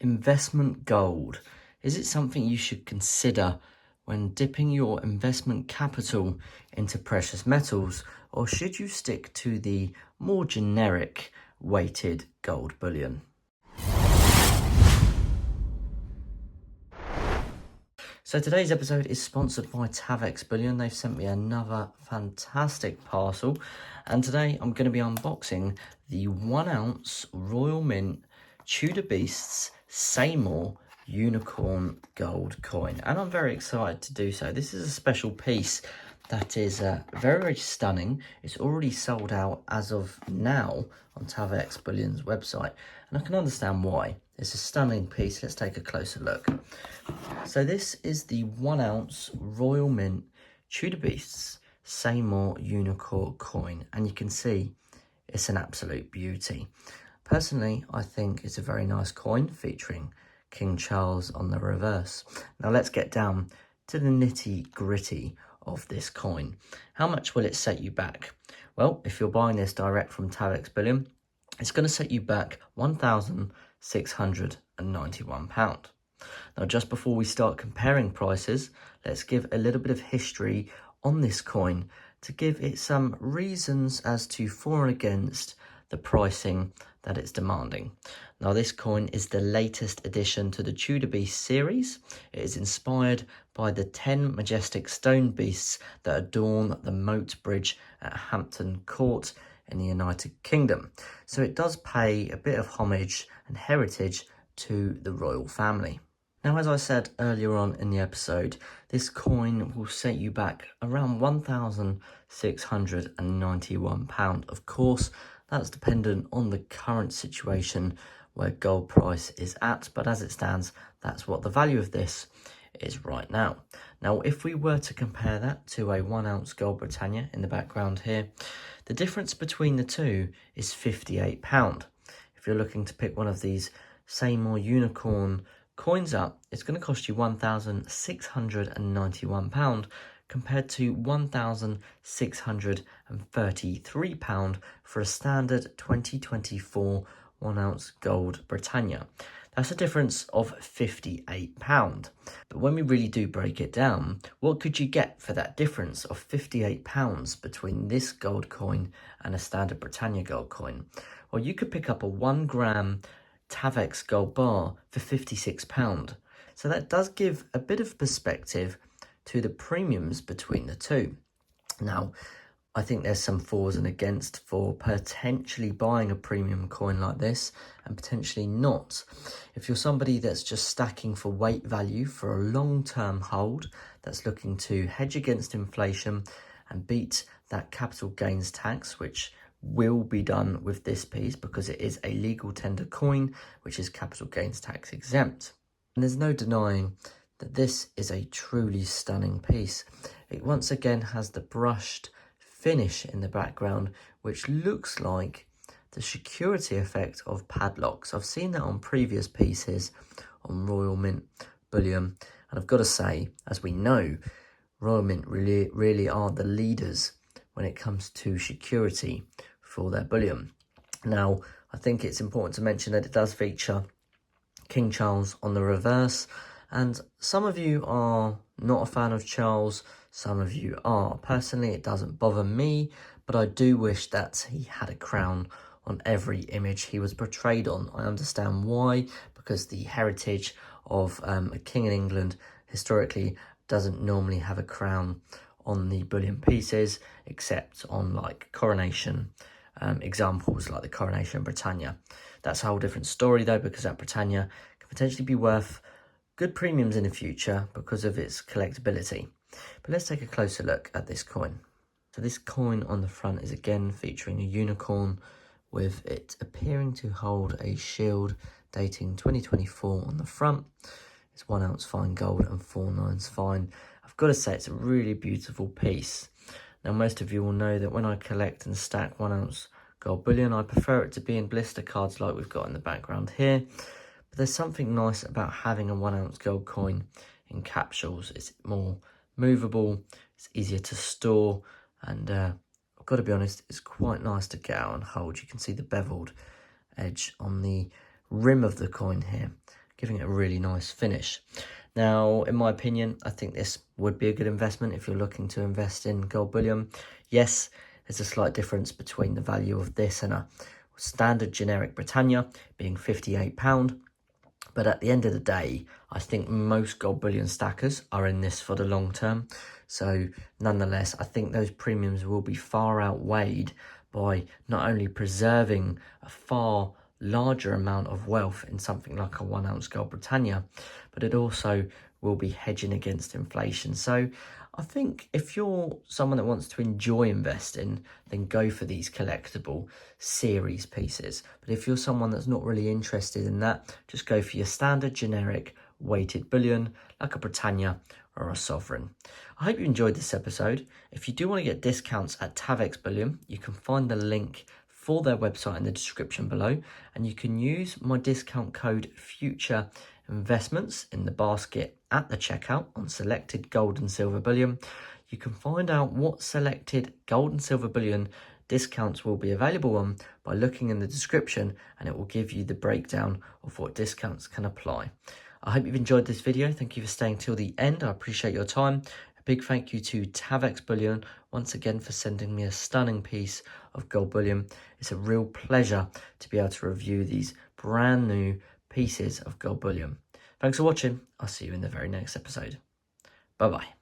Investment gold. Is it something you should consider when dipping your investment capital into precious metals, or should you stick to the more generic weighted gold bullion? So today's episode is sponsored by Tavex Bullion. They've sent me another fantastic parcel, and today I'm going to be unboxing the 1 ounce Royal Mint Tudor Beasts Seymour unicorn gold coin, and I'm very excited to do so. This is a special piece that is very, very stunning. It's already sold out as of now on Tavex Bullion's website, and I can understand why. It's a stunning piece. Let's take a closer look. So this is the 1 ounce Royal Mint Tudor Beasts Seymour unicorn coin, and you can see it's an absolute beauty. Personally, I think it's a very nice coin featuring King Charles on the reverse. Now let's get down to the nitty gritty of this coin. How much will it set you back? Well, if you're buying this direct from Tavex Bullion, it's going to set you back £1,691. Now, just before we start comparing prices, let's give a little bit of history on this coin to give it some reasons as to for and against the pricing that it's demanding. Now, this coin is the latest addition to the Tudor Beast series. It is inspired by the 10 majestic stone beasts that adorn the moat bridge at Hampton Court in the United Kingdom. So it does pay a bit of homage and heritage to the royal family. Now, as I said earlier on in the episode, this coin will set you back around £1,691. Of course, that's dependent on the current situation where gold price is at, but as it stands, that's what the value of this is right now. Now, if we were to compare that to a 1 ounce gold Britannia in the background here, the difference between the two is £58. If you're looking to pick one of these Seymour unicorn coins up, it's going to cost you £1,691 compared to £1,633 for a standard 2024 1 ounce gold Britannia. That's a difference of £58. But when we really do break it down, what could you get for that difference of £58 between this gold coin and a standard Britannia gold coin? Well, you could pick up a 1 gram Tavex Gold Bar for £56. So that does give a bit of perspective to the premiums between the two. Now, I think there's some fors and against for potentially buying a premium coin like this and potentially not. If you're somebody that's just stacking for weight value for a long-term hold, that's looking to hedge against inflation and beat that capital gains tax, which will be done with this piece because it is a legal tender coin, which is capital gains tax exempt. And there's no denying that this is a truly stunning piece. It once again has the brushed finish in the background, which looks like the security effect of padlocks. I've seen that on previous pieces on Royal Mint Bullion, and I've got to say, as we know, Royal Mint really are the leaders when it comes to security for their bullion. Now, I think it's important to mention that it does feature King Charles on the reverse, and some of you are not a fan of Charles, some of you are. Personally, it doesn't bother me, but I do wish that he had a crown on every image he was portrayed on. I understand why, because the heritage of a king in England historically doesn't normally have a crown on the bullion pieces, except on like coronation examples like the Coronation Britannia. That's a whole different story though, because that Britannia can potentially be worth good premiums in the future because of its collectability. But let's take a closer look at this coin. So this coin on the front is again featuring a unicorn, with it appearing to hold a shield dating 2024 on the front. It's 1 ounce fine gold and 4 nines fine. I've got to say, it's a really beautiful piece. Now, most of you will know that when I collect and stack 1 ounce gold bullion, I prefer it to be in blister cards like we've got in the background here. But there's something nice about having a 1 ounce gold coin in capsules. It's more movable, it's easier to store, and I've got to be honest, it's quite nice to get out and hold. You can see the beveled edge on the rim of the coin here. giving it a really nice finish. Now, in my opinion, I think this would be a good investment if you're looking to invest in gold bullion. Yes, there's a slight difference between the value of this and a standard generic Britannia being £58. But at the end of the day, I think most gold bullion stackers are in this for the long term. So nonetheless, I think those premiums will be far outweighed by not only preserving a far larger amount of wealth in something like a 1 ounce gold Britannia, but it also will be hedging against inflation. So I think if you're someone that wants to enjoy investing, then go for these collectible series pieces. But if you're someone that's not really interested in that, just go for your standard generic weighted bullion, like a Britannia or a Sovereign. I hope you enjoyed this episode. If you do want to get discounts at Tavex Bullion, you can find the link for their website in the description below, and you can use my discount code FUTURE investments in the basket at the checkout on selected gold and silver bullion. You can find out what selected gold and silver bullion discounts will be available on by looking in the description, and it will give you the breakdown of what discounts can apply. I hope you've enjoyed this video. Thank you for staying till the end. I appreciate your time. A big thank you to Tavex Bullion once again for sending me a stunning piece of gold bullion. It's a real pleasure to be able to review these brand new pieces of gold bullion. Thanks for watching. I'll see you in the very next episode. Bye bye.